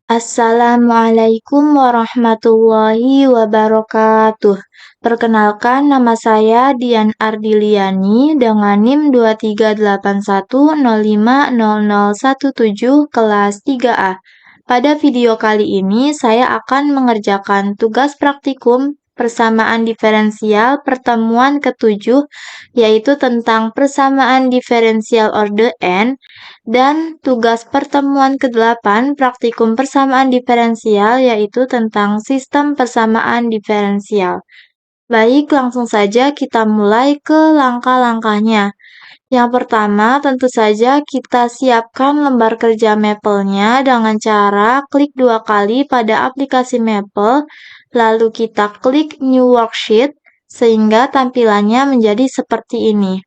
Assalamualaikum warahmatullahi wabarakatuh. Perkenalkan, nama saya Dian Ardiliani dengan NIM 2381050017 kelas 3A. Pada video kali ini, saya akan mengerjakan tugas praktikum persamaan diferensial pertemuan ke-7, yaitu tentang persamaan diferensial orde N, dan tugas pertemuan ke-8 praktikum persamaan diferensial yaitu tentang sistem persamaan diferensial. Baik, langsung saja kita mulai ke langkah-langkahnya. Yang pertama, tentu saja kita siapkan lembar kerja Maple-nya dengan cara klik 2 kali pada aplikasi Maple, lalu kita klik New Worksheet, sehingga tampilannya menjadi seperti ini.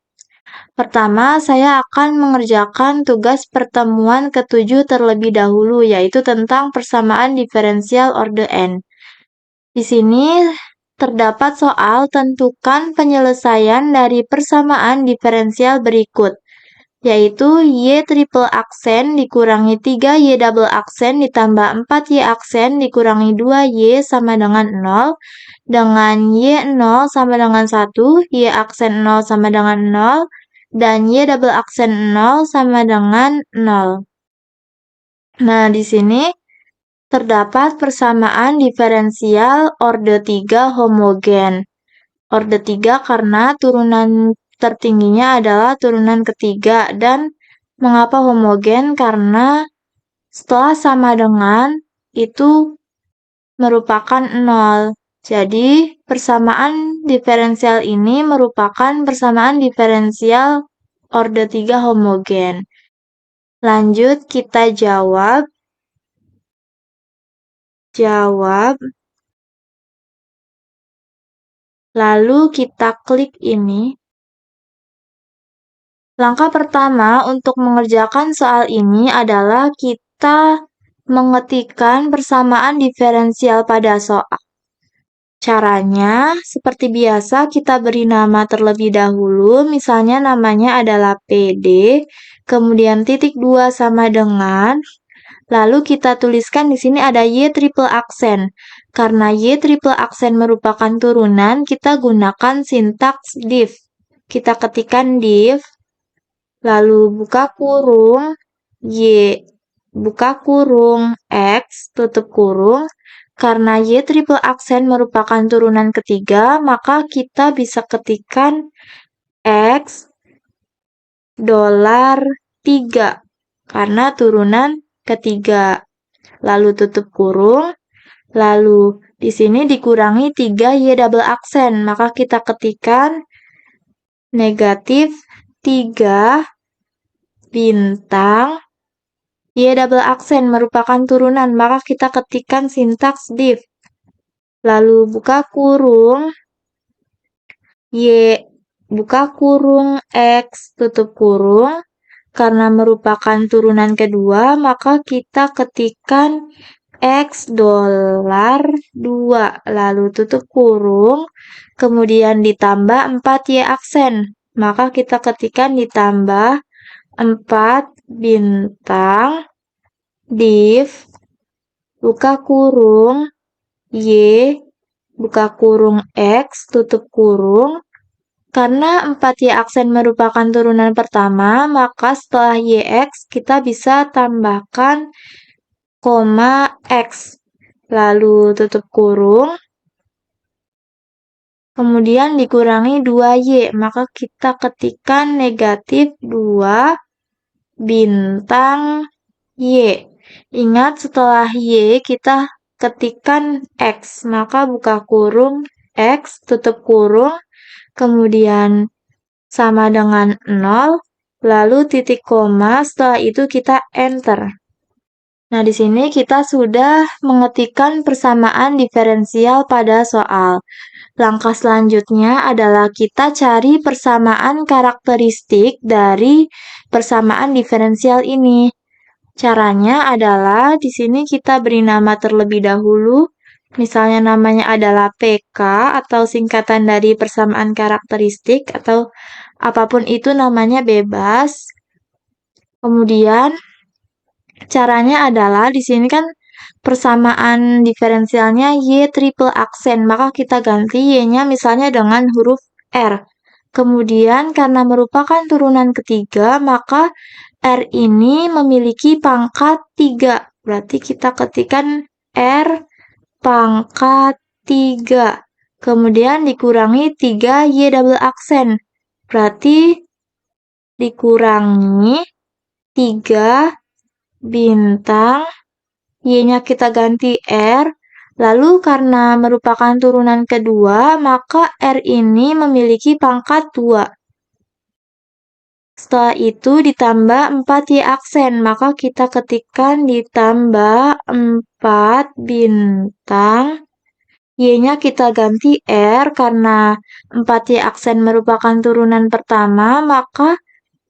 Pertama, saya akan mengerjakan tugas pertemuan ke-7 terlebih dahulu, yaitu tentang persamaan diferensial orde N. Di sini terdapat soal tentukan penyelesaian dari persamaan diferensial berikut, yaitu Y triple aksen dikurangi 3Y double aksen ditambah 4Y aksen dikurangi 2Y sama dengan 0, dengan Y0 sama dengan 1, Y aksen 0 sama dengan 0, dan Y double aksen 0 sama dengan 0. Nah, di sini terdapat persamaan diferensial orde 3 homogen. Orde 3 karena turunan tertingginya adalah turunan ketiga, dan mengapa homogen? Karena setelah sama dengan itu merupakan 0. Jadi, persamaan diferensial ini merupakan persamaan diferensial orde 3 homogen. Lanjut, kita jawab. Lalu kita klik ini. Langkah pertama untuk mengerjakan soal ini adalah kita mengetikkan persamaan diferensial pada soal. Caranya, seperti biasa, kita beri nama terlebih dahulu, misalnya namanya adalah PD, kemudian titik 2 sama dengan, lalu kita tuliskan di sini ada Y triple aksen. Karena Y triple aksen merupakan turunan, kita gunakan sintaks div. Kita ketikkan div, lalu buka kurung, Y, buka kurung, X, tutup kurung. Karena Y triple aksen merupakan turunan ketiga, maka kita bisa ketikkan X $3 karena turunan ketiga. Lalu tutup kurung, lalu di sini dikurangi 3Y double aksen, maka kita ketikkan negatif 3 bintang Y double aksen merupakan turunan, maka kita ketikkan sintaks div. Lalu buka kurung, Y, buka kurung, X, tutup kurung. Karena merupakan turunan kedua, maka kita ketikkan X $2, lalu tutup kurung, kemudian ditambah 4Y aksen. Maka kita ketikkan ditambah 4 bintang div, buka kurung, Y, buka kurung X, tutup kurung. Karena 4Y aksen merupakan turunan pertama, maka setelah YX kita bisa tambahkan koma X. Lalu tutup kurung. Kemudian dikurangi 2Y, maka kita ketikkan negatif 2 bintang Y. Ingat, setelah Y kita ketikkan X, maka buka kurung X, tutup kurung, kemudian sama dengan 0, lalu titik koma, setelah itu kita enter. Nah, di sini kita sudah mengetikkan persamaan diferensial pada soal. Langkah selanjutnya adalah kita cari persamaan karakteristik dari persamaan diferensial ini. Caranya adalah di sini kita beri nama terlebih dahulu. Misalnya namanya adalah PK atau singkatan dari persamaan karakteristik atau apapun itu namanya bebas. Kemudian caranya adalah di sini kan persamaan diferensialnya Y triple aksen, maka kita ganti Y-nya misalnya dengan huruf R. Kemudian karena merupakan turunan ketiga, maka R ini memiliki pangkat 3. Berarti kita ketikkan R pangkat 3. Kemudian dikurangi 3 Y double aksen. Berarti dikurangi 3 bintang, Y-nya kita ganti R, lalu karena merupakan turunan kedua, maka R ini memiliki pangkat 2. Setelah itu ditambah 4 Y aksen, maka kita ketikkan ditambah 4 bintang, Y-nya kita ganti R karena 4 Y aksen merupakan turunan pertama, maka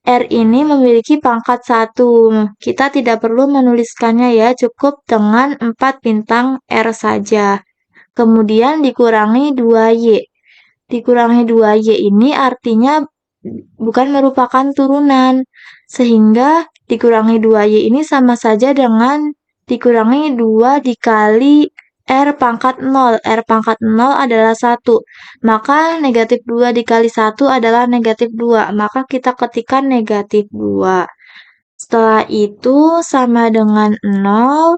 R ini memiliki pangkat 1. Kita tidak perlu menuliskannya ya, cukup dengan 4 bintang R saja. Kemudian dikurangi 2Y. Dikurangi 2Y ini artinya bukan merupakan turunan. Sehingga dikurangi 2Y ini sama saja dengan dikurangi 2 dikali R pangkat 0. R pangkat 0 adalah 1. Maka negatif 2 dikali 1 adalah negatif 2. Maka kita ketikkan negatif 2. Setelah itu sama dengan 0,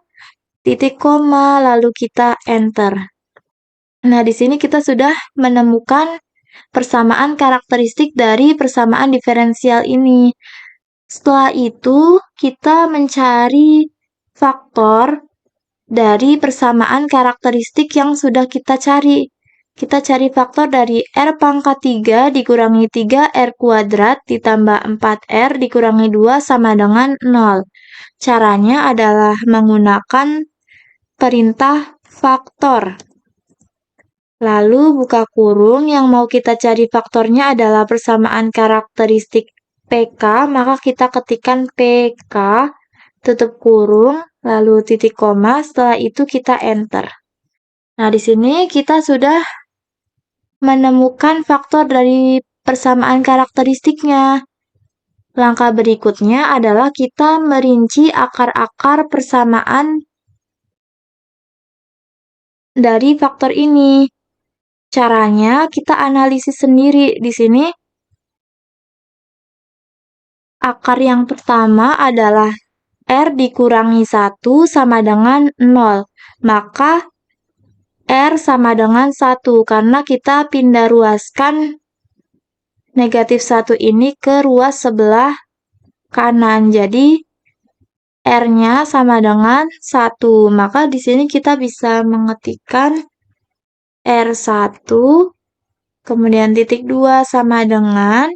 titik koma, lalu kita enter. Nah, di sini kita sudah menemukan persamaan karakteristik dari persamaan diferensial ini. Setelah itu, kita mencari faktor dari persamaan karakteristik yang sudah kita cari. Kita cari faktor dari R pangkat 3 dikurangi 3 R kuadrat ditambah 4R dikurangi 2 sama dengan 0. Caranya adalah menggunakan perintah faktor. Lalu buka kurung, yang mau kita cari faktornya adalah persamaan karakteristik PK, maka kita ketikkan PK, tutup kurung, lalu titik koma, setelah itu kita enter. Nah, di sini kita sudah menemukan faktor dari persamaan karakteristiknya. Langkah berikutnya adalah kita merinci akar-akar persamaan dari faktor ini. Caranya kita analisis sendiri. Di sini akar yang pertama adalah R dikurangi 1 sama dengan 0. Maka R sama dengan 1 karena kita pindah ruaskan negatif 1 ini ke ruas sebelah kanan. Jadi R-nya sama dengan 1. Maka di sini kita bisa mengetikkan R1 kemudian titik 2 sama dengan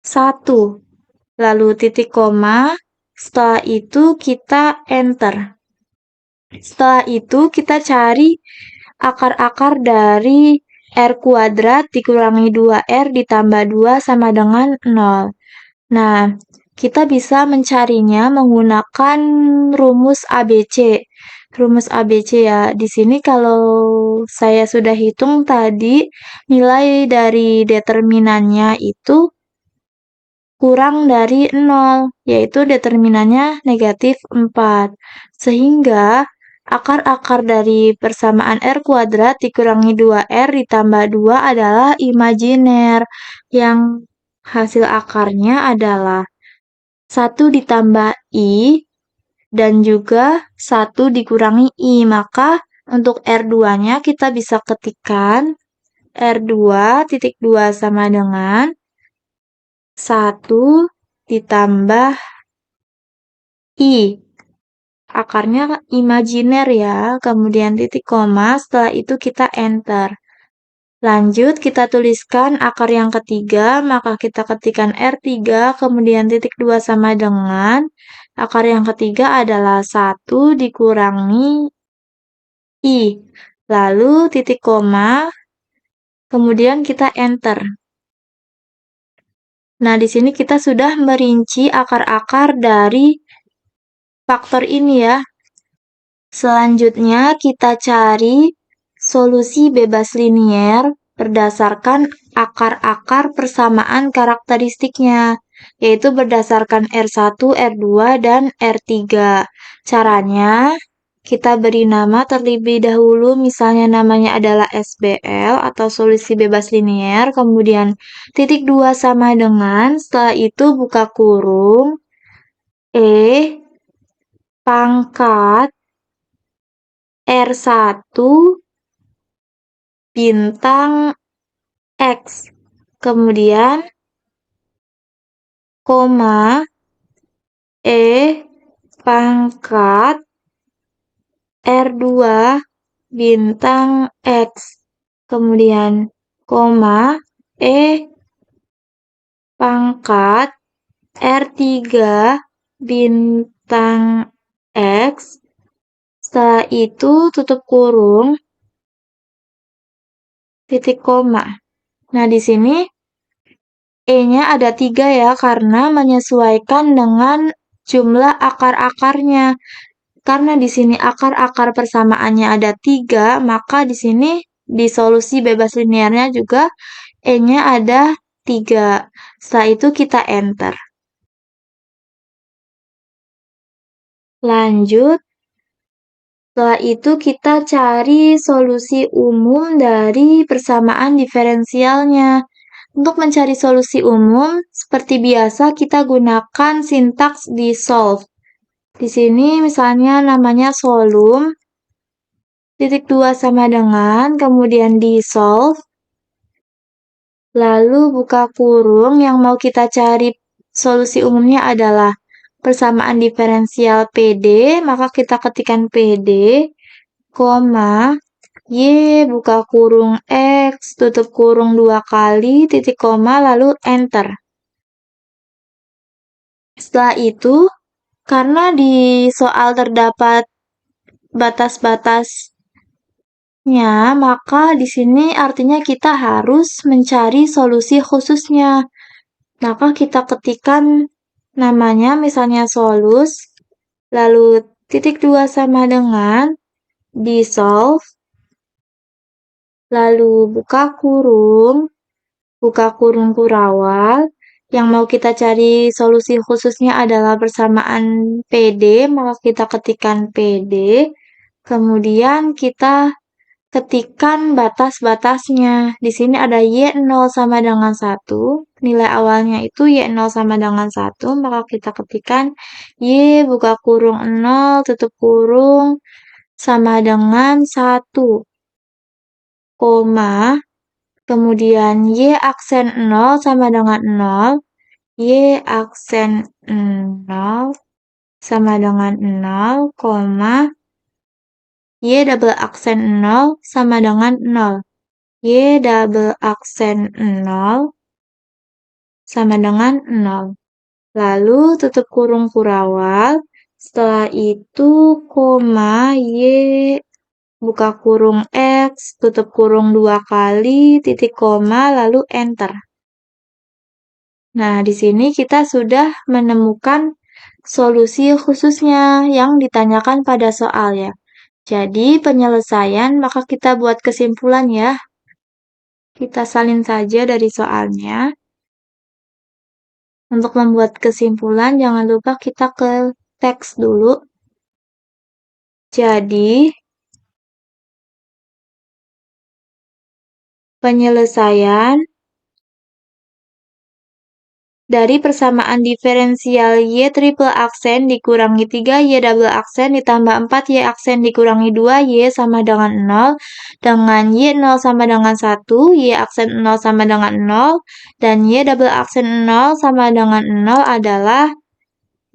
1. Lalu titik koma, setelah itu kita enter. Setelah itu kita cari akar-akar dari R kuadrat dikurangi 2R ditambah 2 sama dengan 0. Nah, kita bisa mencarinya menggunakan rumus ABC. Rumus ABC ya, di sini kalau saya sudah hitung tadi, nilai dari determinannya itu kurang dari 0, yaitu determinannya negatif 4. Sehingga akar-akar dari persamaan R kuadrat dikurangi 2R ditambah 2 adalah imajiner, yang hasil akarnya adalah 1 ditambah I dan juga 1 dikurangi I. Maka untuk R2-nya kita bisa ketikkan R2 titik 2 sama dengan 1 ditambah I. Akarnya imajiner ya, kemudian titik koma, setelah itu kita enter. Lanjut, kita tuliskan akar yang ketiga, maka kita ketikkan R3, kemudian titik 2 sama dengan, akar yang ketiga adalah 1 dikurangi I. Lalu titik koma, kemudian kita enter. Nah, di sini kita sudah merinci akar-akar dari faktor ini ya. Selanjutnya kita cari solusi bebas linier berdasarkan akar-akar persamaan karakteristiknya, yaitu berdasarkan R1, R2, dan R3. Caranya, kita beri nama terlebih dahulu, misalnya namanya adalah SBL atau solusi bebas linier, kemudian titik 2 sama dengan, setelah itu buka kurung, E pangkat R1 bintang X, kemudian koma E pangkat R2 bintang X, kemudian koma E pangkat R3 bintang X, setelah itu tutup kurung, titik koma. Nah, di sini E-nya ada 3 ya, karena menyesuaikan dengan jumlah akar-akarnya. Karena di sini akar-akar persamaannya ada 3, maka di sini di solusi bebas linearnya juga E-nya ada 3. Setelah itu kita enter. Lanjut. Setelah itu kita cari solusi umum dari persamaan diferensialnya. Untuk mencari solusi umum, seperti biasa kita gunakan sintaks dissolve. Di sini misalnya namanya solum, titik 2 sama dengan, kemudian dissolve, lalu buka kurung, yang mau kita cari solusi umumnya adalah persamaan diferensial PD, maka kita ketikkan PD, koma, Y buka kurung X, tutup kurung 2 kali, titik koma, lalu enter. Setelah itu, karena di soal terdapat batas-batasnya, maka di sini artinya kita harus mencari solusi khususnya. Maka kita ketikkan namanya, misalnya solus, lalu titik 2 sama dengan, dissolve, lalu buka kurung kurawal. Yang mau kita cari solusi khususnya adalah persamaan PD, maka kita ketikkan PD. Kemudian kita ketikkan batas-batasnya. Di sini ada Y0 sama dengan 1. Nilai awalnya itu Y0 sama dengan 1, maka kita ketikkan Y buka kurung 0, tutup kurung, sama dengan 1, koma, kemudian Y aksen 0 sama dengan 0, Y aksen 0 sama dengan 0, koma, Y double aksen 0 sama dengan 0. Y double aksen 0 sama dengan 0. Lalu tutup kurung kurawal, setelah itu koma, Y buka kurung X, tutup kurung 2 kali, titik koma, lalu enter. Nah, di sini kita sudah menemukan solusi khususnya yang ditanyakan pada soal ya. Jadi, penyelesaian, maka kita buat kesimpulan ya. Kita salin saja dari soalnya. Untuk membuat kesimpulan, jangan lupa kita ke teks dulu. Jadi, penyelesaian dari persamaan diferensial Y triple aksen dikurangi 3 Y double aksen ditambah 4 Y aksen dikurangi 2 Y sama dengan 0 dengan Y 0 sama dengan 1 Y aksen 0 sama dengan 0 dan Y double aksen 0 sama dengan 0 adalah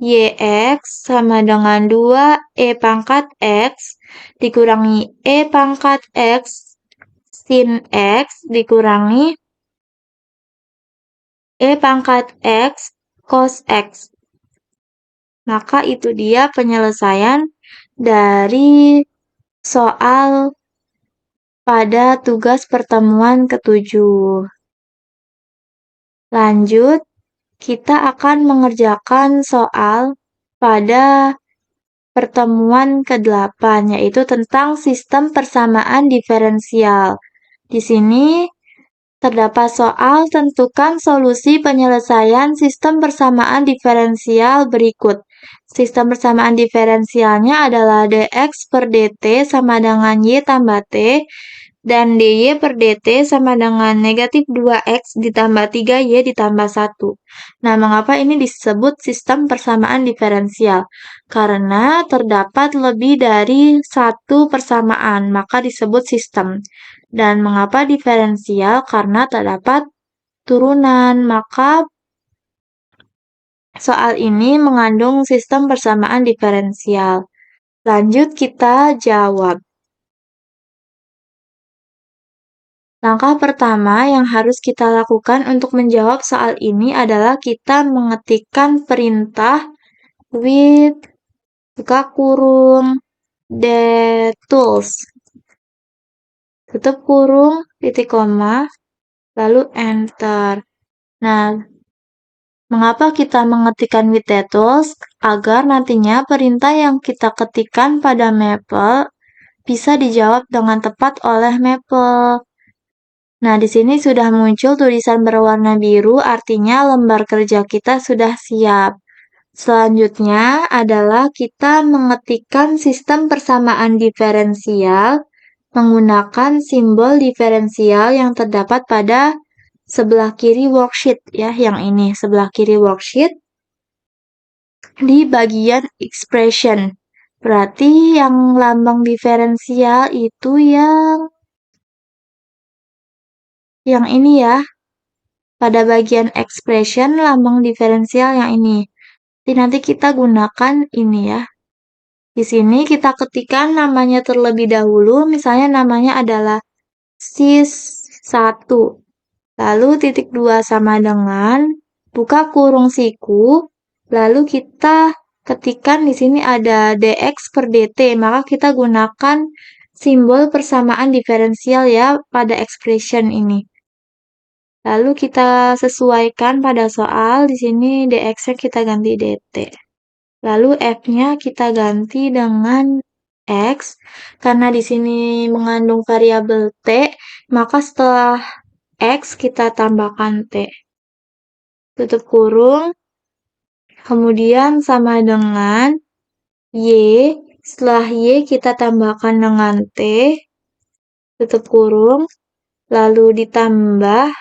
YX sama dengan 2 E pangkat X dikurangi E pangkat X sin X dikurangi E pangkat X cos X. Maka itu dia penyelesaian dari soal pada tugas pertemuan ke-7. Lanjut, kita akan mengerjakan soal pada pertemuan ke-8, yaitu tentang sistem persamaan diferensial. Di sini terdapat soal tentukan solusi penyelesaian sistem persamaan diferensial berikut. Sistem persamaan diferensialnya adalah dx per dt sama dengan y tambah t, dan dy per dt sama dengan negatif 2x ditambah 3y ditambah 1. Nah, mengapa ini disebut sistem persamaan diferensial? Karena terdapat lebih dari satu persamaan, maka disebut sistem. Dan mengapa diferensial? Karena terdapat turunan, maka soal ini mengandung sistem persamaan diferensial. Lanjut kita jawab. Langkah pertama yang harus kita lakukan untuk menjawab soal ini adalah kita mengetikkan perintah with buka kurung tools tutup kurung titik koma lalu enter. Nah, mengapa kita mengetikkan with tools? Agar nantinya perintah yang kita ketikkan pada Maple bisa dijawab dengan tepat oleh Maple. Nah, di sini sudah muncul tulisan berwarna biru, artinya lembar kerja kita sudah siap. Selanjutnya adalah kita mengetikkan sistem persamaan diferensial menggunakan simbol diferensial yang terdapat pada sebelah kiri worksheet, ya, yang ini, sebelah kiri worksheet di bagian expression. Berarti yang lambang diferensial itu yang ini ya. Pada bagian expression, lambang diferensial yang ini. Jadi nanti kita gunakan ini ya. Di sini kita ketikkan namanya terlebih dahulu, misalnya namanya adalah sis1. Lalu titik 2 sama dengan buka kurung siku, lalu kita ketikkan di sini ada dx per dt, maka kita gunakan simbol persamaan diferensial ya pada expression ini. Lalu kita sesuaikan pada soal, di sini dx-nya kita ganti dt. Lalu f-nya kita ganti dengan x, karena di sini mengandung variabel t, maka setelah x kita tambahkan t. Tutup kurung, kemudian sama dengan y, setelah y kita tambahkan dengan t, tutup kurung, lalu ditambah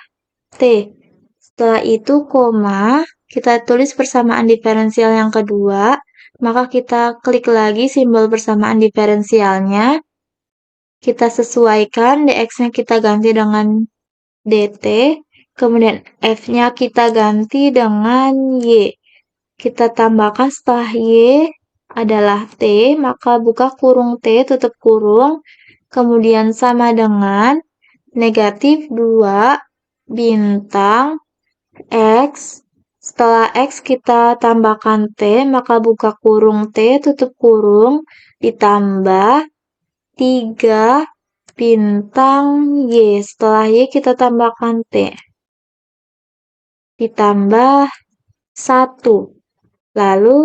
t. Setelah itu koma, kita tulis persamaan diferensial yang kedua, maka kita klik lagi simbol persamaan diferensialnya. Kita sesuaikan, dx-nya kita ganti dengan dt, kemudian f-nya kita ganti dengan y. Kita tambahkan setelah y adalah t, maka buka kurung t, tutup kurung, kemudian sama dengan negatif 2 bintang x. Setelah x kita tambahkan t, maka buka kurung t, tutup kurung, ditambah 3 bintang y. Setelah y kita tambahkan t. Ditambah 1. Lalu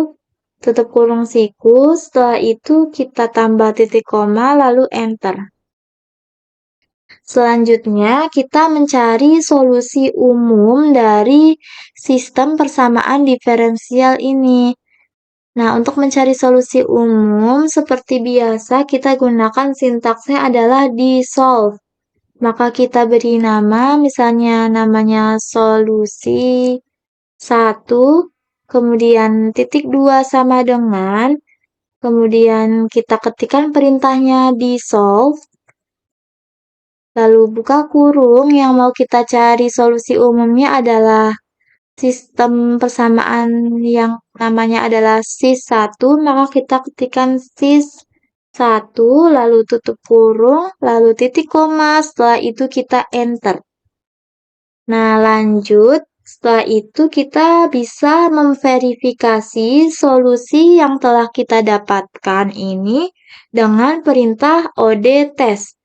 tutup kurung siku, setelah itu kita tambah titik koma, lalu enter. Selanjutnya, kita mencari solusi umum dari sistem persamaan diferensial ini. Nah, untuk mencari solusi umum, seperti biasa, kita gunakan sintaksnya adalah dissolve. Maka kita beri nama, misalnya namanya solusi 1, kemudian titik 2 sama dengan, kemudian kita ketikkan perintahnya dissolve, lalu buka kurung, yang mau kita cari solusi umumnya adalah sistem persamaan yang namanya adalah sis1, maka kita ketikkan sis1, lalu tutup kurung, lalu titik koma, setelah itu kita enter. Nah, lanjut. Setelah itu kita bisa memverifikasi solusi yang telah kita dapatkan ini dengan perintah OD test.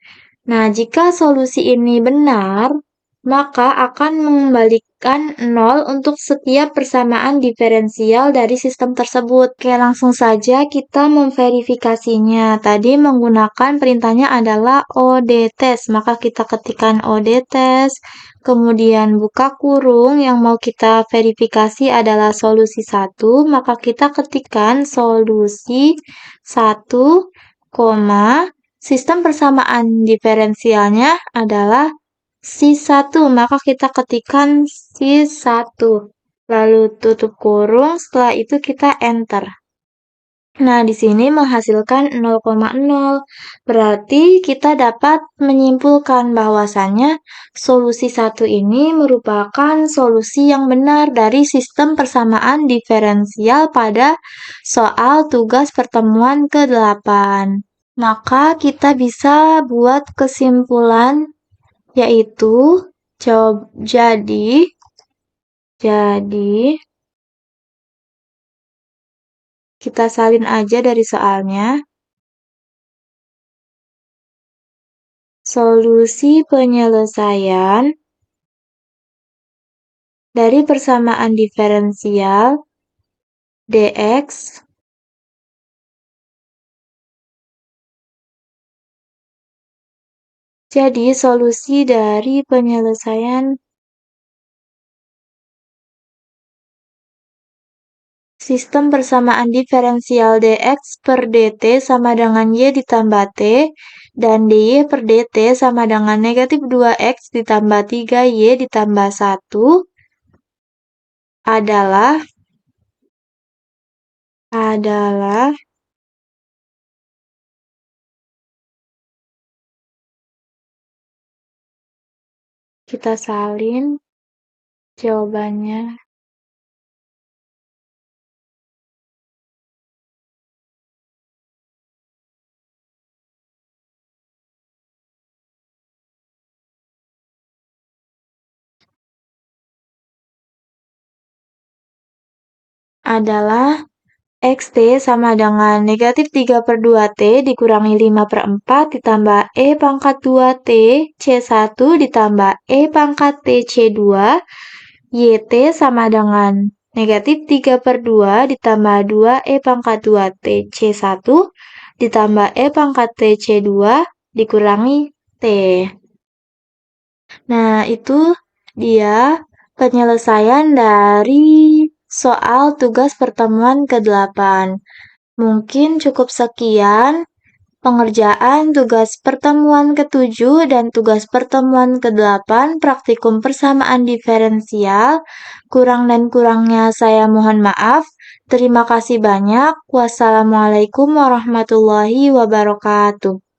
Nah, jika solusi ini benar, maka akan mengembalikan 0 untuk setiap persamaan diferensial dari sistem tersebut. Oke, langsung saja kita memverifikasinya. Tadi menggunakan perintahnya adalah odTest, maka kita ketikkan odTest, kemudian buka kurung, yang mau kita verifikasi adalah solusi 1, maka kita ketikkan solusi 1, sistem persamaan diferensialnya adalah C1, maka kita ketikkan C1. Lalu tutup kurung, setelah itu kita enter. Nah, di sini menghasilkan 0,0. Berarti kita dapat menyimpulkan bahwasannya solusi 1 ini merupakan solusi yang benar dari sistem persamaan diferensial pada soal tugas pertemuan ke-8. Maka kita bisa buat kesimpulan yaitu jadi kita salin aja dari soalnya. Solusi penyelesaian dari persamaan diferensial dx jadi solusi dari penyelesaian sistem persamaan diferensial dx per dt sama dengan y ditambah t, dan dy per dt sama dengan negatif 2x ditambah 3y ditambah 1 adalah kita salin jawabannya. Adalah xt sama dengan negatif 3/2t dikurangi 5/4 ditambah e pangkat 2t C1 ditambah e pangkat t C2 yt sama dengan negatif 3/2 ditambah 2 e pangkat 2t C1 ditambah e pangkat t C2 dikurangi t. Nah, itu dia penyelesaian dari soal tugas pertemuan ke-8. Mungkin cukup sekian pengerjaan tugas pertemuan ke-7 dan tugas pertemuan ke-8 praktikum persamaan diferensial. Kurang dan kurangnya saya mohon maaf. Terima kasih banyak. Wassalamualaikum warahmatullahi wabarakatuh.